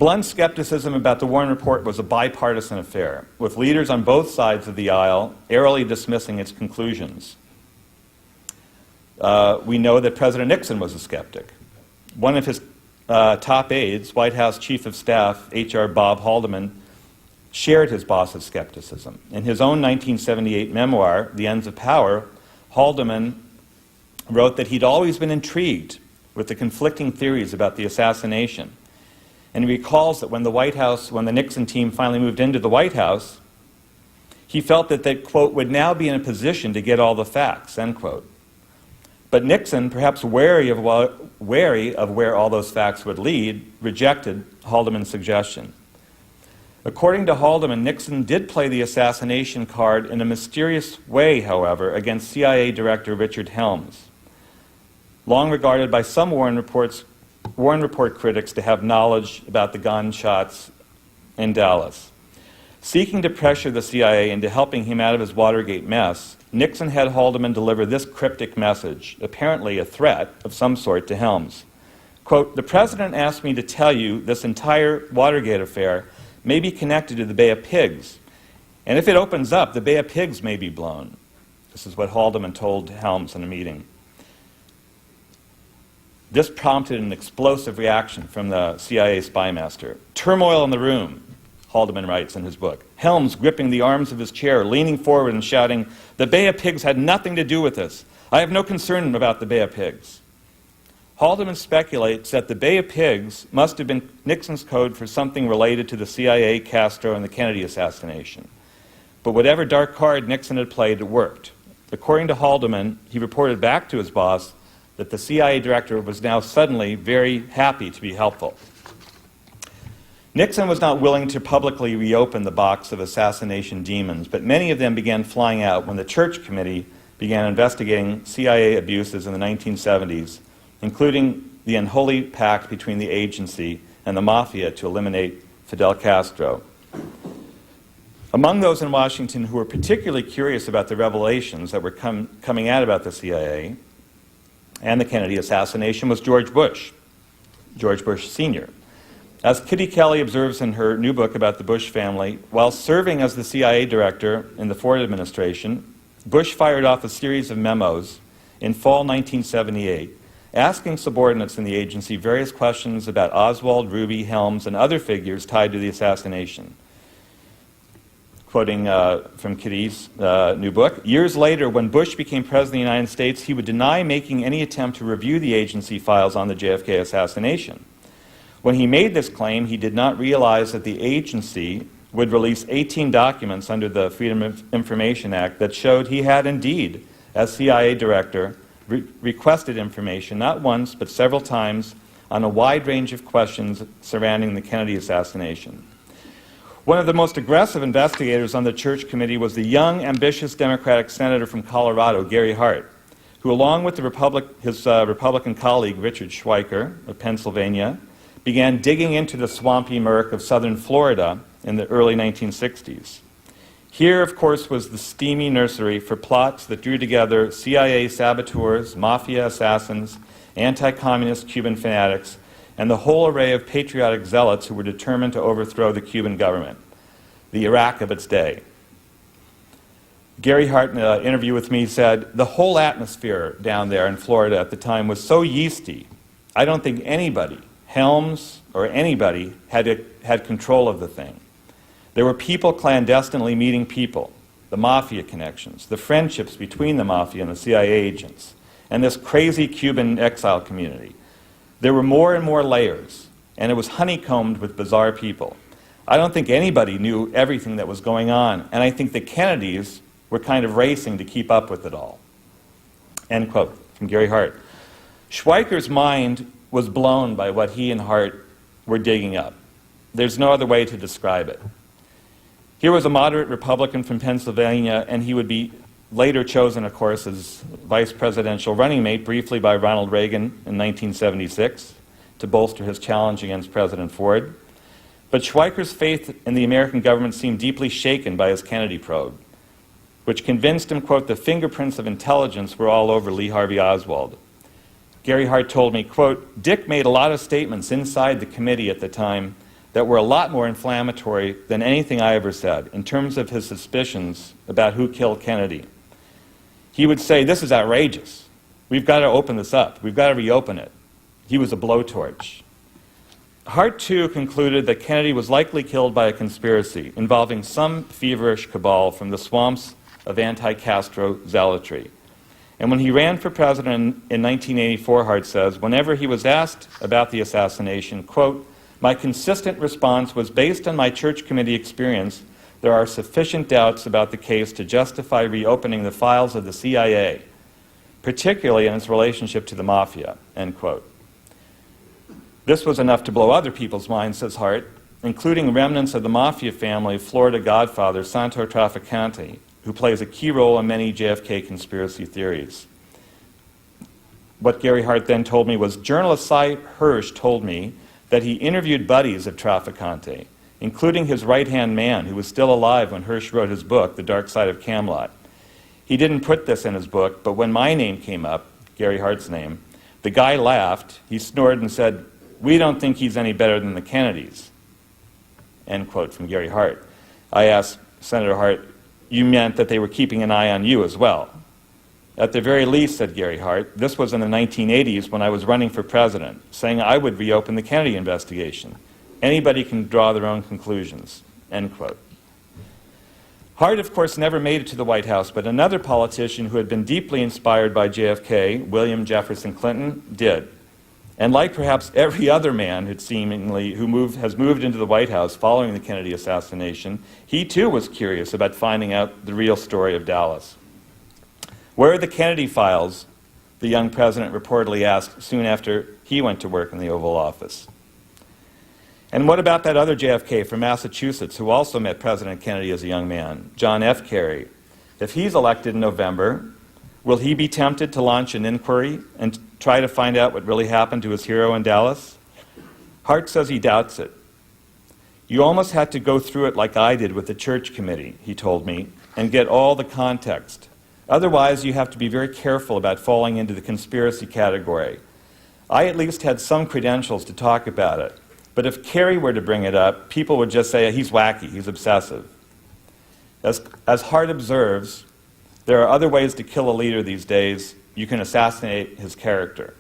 Blunt's skepticism about the Warren Report was a bipartisan affair, with leaders on both sides of the aisle airily dismissing its conclusions. We know that President Nixon was a skeptic. One of his top aides, White House Chief of Staff H.R. Bob Haldeman, shared his boss's skepticism. In his own 1978 memoir, The Ends of Power, Haldeman wrote that he'd always been intrigued with the conflicting theories about the assassination. And he recalls that when the Nixon team finally moved into the White House, he felt that they, quote, would now be in a position to get all the facts, end quote. But Nixon, perhaps wary of where all those facts would lead, rejected Haldeman's suggestion. According to Haldeman, Nixon did play the assassination card in a mysterious way, however, against CIA Director Richard Helms, long regarded by some Warren Report critics to have knowledge about the gunshots in Dallas. Seeking to pressure the CIA into helping him out of his Watergate mess, Nixon had Haldeman deliver this cryptic message, apparently a threat of some sort to Helms. Quote, "The President asked me to tell you this entire Watergate affair may be connected to the Bay of Pigs, and if it opens up, the Bay of Pigs may be blown." This is what Haldeman told Helms in a meeting. This prompted an explosive reaction from the CIA spy master. "Turmoil in the room," Haldeman writes in his book. "Helms gripping the arms of his chair, leaning forward and shouting, 'The Bay of Pigs had nothing to do with this. I have no concern about the Bay of Pigs.'" Haldeman speculates that the Bay of Pigs must have been Nixon's code for something related to the CIA, Castro, and the Kennedy assassination. But whatever dark card Nixon had played, it worked. According to Haldeman, he reported back to his boss that the CIA director was now suddenly very happy to be helpful. Nixon was not willing to publicly reopen the box of assassination demons, but many of them began flying out when the Church Committee began investigating CIA abuses in the 1970s, including the unholy pact between the agency and the mafia to eliminate Fidel Castro. Among those in Washington who were particularly curious about the revelations that were coming out about the CIA and the Kennedy assassination was George Bush Sr. As Kitty Kelly observes in her new book about the Bush family, while serving as the CIA director in the Ford administration, Bush fired off a series of memos in fall 1978 asking subordinates in the agency various questions about Oswald, Ruby, Helms, and other figures tied to the assassination. Quoting from Kitty's new book, "Years later, when Bush became president of the United States, he would deny making any attempt to review the agency files on the JFK assassination. When he made this claim, he did not realize that the agency would release 18 documents under the Freedom of Information Act that showed he had indeed, as CIA director, requested information not once but several times on a wide range of questions surrounding the Kennedy assassination." One of the most aggressive investigators on the Church Committee was the young, ambitious Democratic senator from Colorado, Gary Hart, who, along with his Republican colleague, Richard Schweiker of Pennsylvania, began digging into the swampy murk of southern Florida in the early 1960s. Here, of course, was the steamy nursery for plots that drew together CIA saboteurs, mafia assassins, anti-communist Cuban fanatics, and the whole array of patriotic zealots who were determined to overthrow the Cuban government, the Iraq of its day. Gary Hart, in an interview with me, said, "The whole atmosphere down there in Florida at the time was so yeasty, I don't think anybody, Helms or anybody, had control of the thing. There were people clandestinely meeting people, the mafia connections, the friendships between the mafia and the CIA agents, and this crazy Cuban exile community. There were more and more layers, and it was honeycombed with bizarre people. I don't think anybody knew everything that was going on, and I think the Kennedys were kind of racing to keep up with it all." End quote from Gary Hart. Schweiker's mind was blown by what he and Hart were digging up. There's no other way to describe it. Here was a moderate Republican from Pennsylvania, and he would be later chosen, of course, as vice presidential running mate briefly by Ronald Reagan in 1976 to bolster his challenge against President Ford. But Schweiker's faith in the American government seemed deeply shaken by his Kennedy probe, which convinced him, quote, "the fingerprints of intelligence were all over Lee Harvey Oswald." Gary Hart told me, quote, "Dick made a lot of statements inside the committee at the time that were a lot more inflammatory than anything I ever said in terms of his suspicions about who killed Kennedy. He would say, "This is outrageous. We've got to open this up. We've got to reopen it." He was a blowtorch. Hart, too, concluded that Kennedy was likely killed by a conspiracy involving some feverish cabal from the swamps of anti-Castro zealotry. And when he ran for president in 1984, Hart says, whenever he was asked about the assassination, quote, "My consistent response was based on my church committee experience. There are sufficient doubts about the case to justify reopening the files of the CIA, particularly in its relationship to the mafia," end quote. This was enough to blow other people's minds, says Hart, including remnants of the mafia family of Florida godfather Santo Trafficante, who plays a key role in many JFK conspiracy theories. What Gary Hart then told me was, journalist Cy Hirsch told me that he interviewed buddies of Trafficante, including his right-hand man, who was still alive when Hirsch wrote his book, The Dark Side of Camelot. He didn't put this in his book, but when my name came up, Gary Hart's name, the guy laughed, he snorted and said, "We don't think he's any better than the Kennedys," end quote from Gary Hart. I asked Senator Hart, "You meant that they were keeping an eye on you as well?" "At the very least," said Gary Hart, "this was in the 1980s when I was running for president, saying I would reopen the Kennedy investigation. Anybody can draw their own conclusions," end quote. Hart, of course, never made it to the White House, but another politician who had been deeply inspired by JFK, William Jefferson Clinton, did. And like perhaps every other man who has moved into the White House following the Kennedy assassination, he too was curious about finding out the real story of Dallas. "Where are the Kennedy files?" the young president reportedly asked soon after he went to work in the Oval Office. And what about that other JFK from Massachusetts who also met President Kennedy as a young man, John F. Kerry? If he's elected in November, will he be tempted to launch an inquiry and try to find out what really happened to his hero in Dallas? Hart says he doubts it. "You almost had to go through it like I did with the church committee," he told me, "and get all the context. Otherwise, you have to be very careful about falling into the conspiracy category. I at least had some credentials to talk about it. But if Kerry were to bring it up, people would just say, he's wacky, he's obsessive." As Hart observes, there are other ways to kill a leader these days. You can assassinate his character.